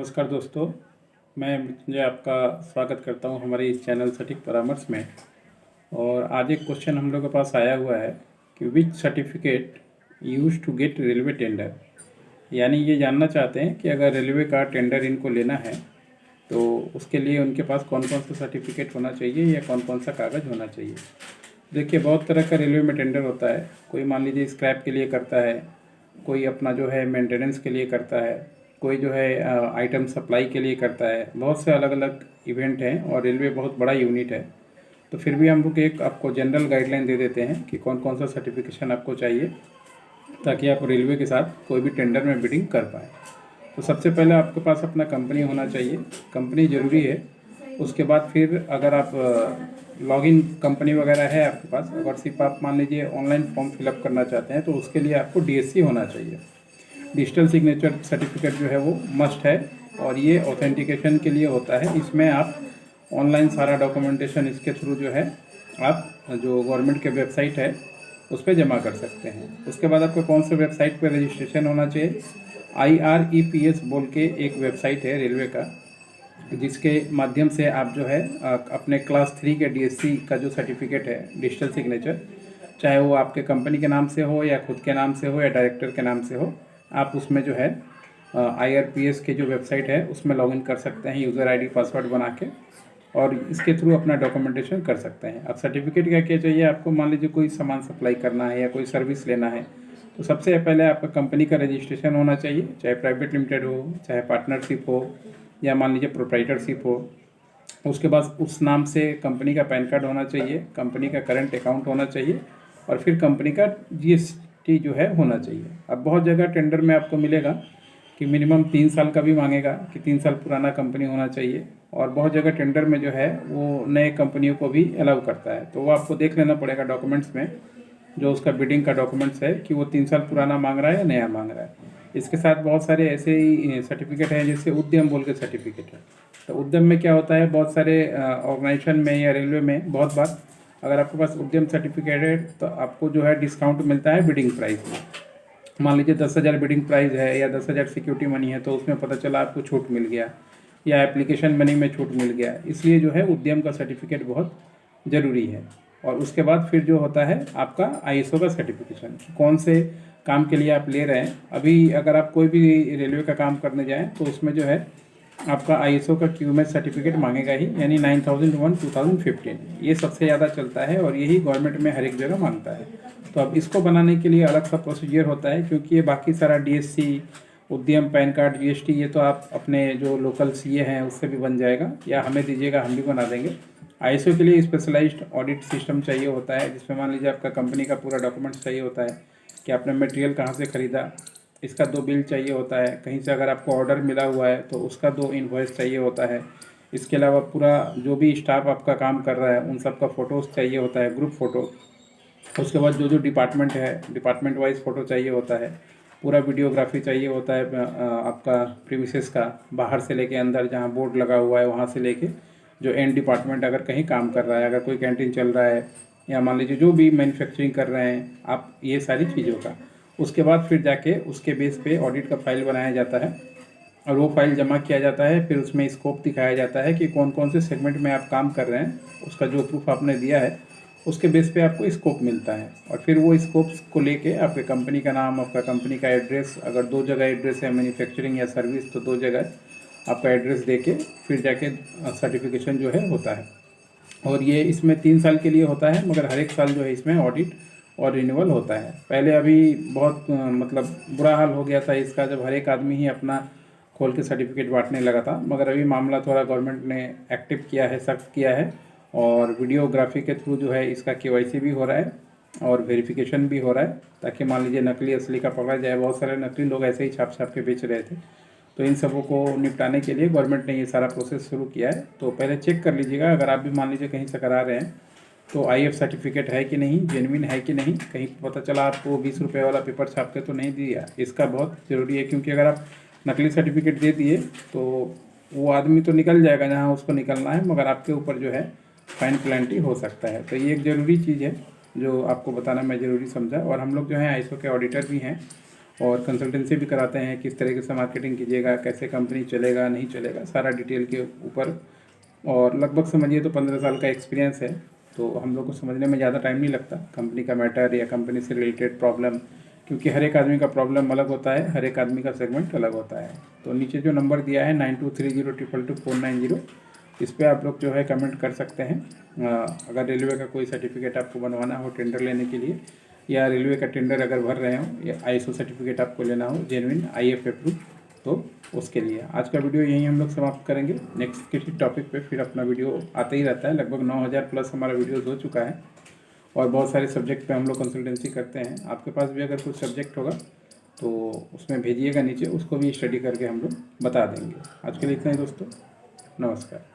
नमस्कार दोस्तों, मैं मृत्युंजय आपका स्वागत करता हूं हमारे इस चैनल सटीक परामर्श में। और आज एक क्वेश्चन हम लोग के पास आया हुआ है कि which certificate use to get railway tender. यानी ये जानना चाहते हैं कि अगर रेलवे का टेंडर इनको लेना है तो उसके लिए उनके पास कौन कौन सा सर्टिफिकेट होना चाहिए या कौन कौन सा कागज़ होना चाहिए। देखिए, बहुत तरह का रेलवे में टेंडर होता है। कोई मान लीजिए स्क्रैप के लिए करता है, कोई अपना जो है मेंटेनेंस के लिए करता है, कोई जो है आइटम सप्लाई के लिए करता है। बहुत से अलग अलग इवेंट हैं और रेलवे बहुत बड़ा यूनिट है। तो फिर भी हम लोग एक आपको जनरल गाइडलाइन दे देते हैं कि कौन कौन सा सर्टिफिकेशन आपको चाहिए ताकि आप रेलवे के साथ कोई भी टेंडर में बिडिंग कर पाएँ। तो सबसे पहले आपके पास अपना कंपनी होना चाहिए, कंपनी ज़रूरी है। उसके बाद फिर अगर आप लॉगिन कंपनी वगैरह है आपके पास, अगर सिर्फ आप मान लीजिए ऑनलाइन फॉर्म फिलअप करना चाहते हैं तो उसके लिए आपको डीएससी होना चाहिए। डिजिटल सिग्नेचर सर्टिफिकेट जो है वो मस्ट है और ये ऑथेंटिकेशन के लिए होता है। इसमें आप ऑनलाइन सारा डॉक्यूमेंटेशन इसके थ्रू जो है आप जो गवर्नमेंट के वेबसाइट है उस पर जमा कर सकते हैं। उसके बाद आपको कौन से वेबसाइट पर रजिस्ट्रेशन होना चाहिए, IREPS बोल के एक वेबसाइट है रेलवे का, जिसके माध्यम से आप जो है अपने क्लास 3 के डीएससी का जो सर्टिफिकेट है डिजिटल सिग्नेचर, चाहे वो आपके कंपनी के नाम से हो या खुद के नाम से हो या डायरेक्टर के नाम से हो, आप उसमें जो है IRPS के जो वेबसाइट है उसमें लॉगिन कर सकते हैं यूज़र आईडी पासवर्ड बना के, और इसके थ्रू अपना डॉक्यूमेंटेशन कर सकते हैं। अब सर्टिफिकेट क्या क्या चाहिए आपको, मान लीजिए कोई सामान सप्लाई करना है या कोई सर्विस लेना है तो सबसे पहले आपका कंपनी का रजिस्ट्रेशन होना चाहिए, चाहे प्राइवेट लिमिटेड हो, चाहे पार्टनरशिप हो या मान लीजिए प्रोप्राइटरशिप हो। उसके बाद उस नाम से कंपनी का पैन कार्ड होना चाहिए, कंपनी का करंट अकाउंट होना चाहिए और फिर कंपनी का GST जो है होना चाहिए। अब बहुत जगह टेंडर में आपको मिलेगा कि मिनिमम 3 साल का भी मांगेगा कि 3 साल पुराना कंपनी होना चाहिए, और बहुत जगह टेंडर में जो है वो नए कंपनियों को भी अलाउ करता है। तो वो आपको देख लेना पड़ेगा डॉक्यूमेंट्स में, जो उसका बिडिंग का डॉक्यूमेंट्स है कि वो 3 साल पुराना मांग रहा है या नया मांग रहा है। इसके साथ बहुत सारे ऐसे ही सर्टिफिकेट हैं जैसे उद्यम बोल के सर्टिफिकेट है। तो उद्यम में क्या होता है, बहुत सारे ऑर्गेनाइजेशन में या रेलवे में बहुत बार अगर आपके पास उद्यम सर्टिफिकेट है तो आपको जो है डिस्काउंट मिलता है बिडिंग प्राइस में। मान लीजिए 10,000 बिडिंग प्राइस है या 10,000 सिक्योरिटी मनी है, तो उसमें पता चला आपको छूट मिल गया या एप्लीकेशन मनी में छूट मिल गया। इसलिए जो है उद्यम का सर्टिफिकेट बहुत ज़रूरी है। और उसके बाद फिर जो होता है आपका ISO का सर्टिफिकेशन, कौन से काम के लिए आप ले रहे हैं। अभी अगर आप कोई भी रेलवे का काम करने जाएँ तो उसमें जो है आपका ISO का QMS सर्टिफिकेट मांगेगा ही, यानी 9001 2015 ये सबसे ज़्यादा चलता है और यही गवर्नमेंट में हर एक जगह मांगता है। तो अब इसको बनाने के लिए अलग सा प्रोसीजर होता है, क्योंकि ये बाकी सारा DSC, उद्यम, पैन कार्ड, GST ये तो आप अपने जो लोकल CA हैं उससे भी बन जाएगा या हमें दीजिएगा हम भी बना देंगे। ISO के लिए स्पेशलाइज्ड ऑडिट सिस्टम चाहिए होता है, जिसमें मान लीजिए आपका कंपनी का पूरा डॉक्यूमेंट्स चाहिए होता है कि आपने मटेरियल कहाँ से ख़रीदा, इसका 2 बिल चाहिए होता है। कहीं से अगर आपको ऑर्डर मिला हुआ है तो उसका 2 इनवॉइस चाहिए होता है। इसके अलावा पूरा जो भी स्टाफ आपका काम कर रहा है उन सब का फ़ोटोज़ चाहिए होता है, ग्रुप फ़ोटो। उसके बाद जो जो डिपार्टमेंट है डिपार्टमेंट वाइज फ़ोटो चाहिए होता है। पूरा वीडियोग्राफी चाहिए होता है आपका प्रीमिसेस का, बाहर से लेके अंदर जहाँ बोर्ड लगा हुआ है वहाँ से लेके जो एंड डिपार्टमेंट अगर कहीं काम कर रहा है, अगर कोई कैंटीन चल रहा है या मान लीजिए जो भी मैन्युफैक्चरिंग कर रहे हैं आप, ये सारी चीज़ों का। उसके बाद फिर जाके उसके बेस पे ऑडिट का फाइल बनाया जाता है और वो फाइल जमा किया जाता है। फिर उसमें स्कोप दिखाया जाता है कि कौन कौन से सेगमेंट में आप काम कर रहे हैं, उसका जो प्रूफ आपने दिया है उसके बेस पे आपको स्कोप मिलता है। और फिर वो स्कोप्स को लेके आपके कंपनी का नाम, आपका कंपनी का एड्रेस, अगर 2 जगह एड्रेस है मैन्युफैक्चरिंग या सर्विस तो 2 जगह आपका एड्रेस दे के फिर जाके सर्टिफिकेशन जो है होता है। और ये इसमें 3 साल के लिए होता है, मगर हर एक साल जो है इसमें ऑडिट और रिन्यूअल होता है। पहले अभी बहुत मतलब बुरा हाल हो गया था इसका, जब हर एक आदमी ही अपना खोल के सर्टिफिकेट बांटने लगा था। मगर अभी मामला थोड़ा गवर्नमेंट ने एक्टिव किया है, सख्त किया है, और वीडियोग्राफी के थ्रू जो है इसका KYC भी हो रहा है और वेरिफिकेशन भी हो रहा है, ताकि मान लीजिए नकली असली का पकड़ा जाए। बहुत सारे नकली लोग ऐसे ही छाप छाप के बेच रहे थे, तो इन सबों को निपटाने के लिए गवर्नमेंट ने ये सारा प्रोसेस शुरू किया है। तो पहले चेक कर लीजिएगा, अगर आप भी मान लीजिए कहीं से करा रहे हैं तो IF सर्टिफिकेट है कि नहीं, जेन्युइन है कि नहीं। कहीं पता चला आपको 20 रुपये वाला पेपर छाप के तो नहीं दिया, इसका बहुत ज़रूरी है, क्योंकि अगर आप नकली सर्टिफिकेट दे दिए तो वो आदमी तो निकल जाएगा जहाँ उसको निकलना है, मगर आपके ऊपर जो है फाइन पेनल्टी हो सकता है। तो ये एक ज़रूरी चीज़ है जो आपको बताना मैं ज़रूरी समझा। और हम लोग जो है ISO के ऑडिटर भी हैं और कंसल्टेंसी भी कराते हैं, किस तरीके से मार्केटिंग कीजिएगा, कैसे कंपनी चलेगा नहीं चलेगा, सारा डिटेल के ऊपर। और लगभग समझिए तो 15 साल का एक्सपीरियंस है, तो हम लोग को समझने में ज़्यादा टाइम नहीं लगता कंपनी का मैटर या कंपनी से रिलेटेड प्रॉब्लम, क्योंकि हर एक आदमी का प्रॉब्लम अलग होता है, हर एक आदमी का सेगमेंट अलग होता है। तो नीचे जो नंबर दिया है 9230222490, इस पर आप लोग जो है कमेंट कर सकते हैं। अगर रेलवे का कोई सर्टिफिकेट आपको बनवाना हो टेंडर लेने के लिए, या रेलवे का टेंडर अगर भर रहे हो, या ISO सर्टिफिकेट आपको लेना हो जेन्युइन IF अप्रूव, तो उसके लिए आज का वीडियो यहीं हम लोग समाप्त करेंगे। नेक्स्ट किसी टॉपिक पे फिर अपना वीडियो आते ही रहता है। लगभग 9000 प्लस हमारा वीडियोज़ हो चुका है और बहुत सारे सब्जेक्ट पे हम लोग कंसल्टेंसी करते हैं। आपके पास भी अगर कुछ सब्जेक्ट होगा तो उसमें भेजिएगा नीचे, उसको भी स्टडी करके हम लोग बता देंगे। आज के लिए इतना ही दोस्तों, नमस्कार।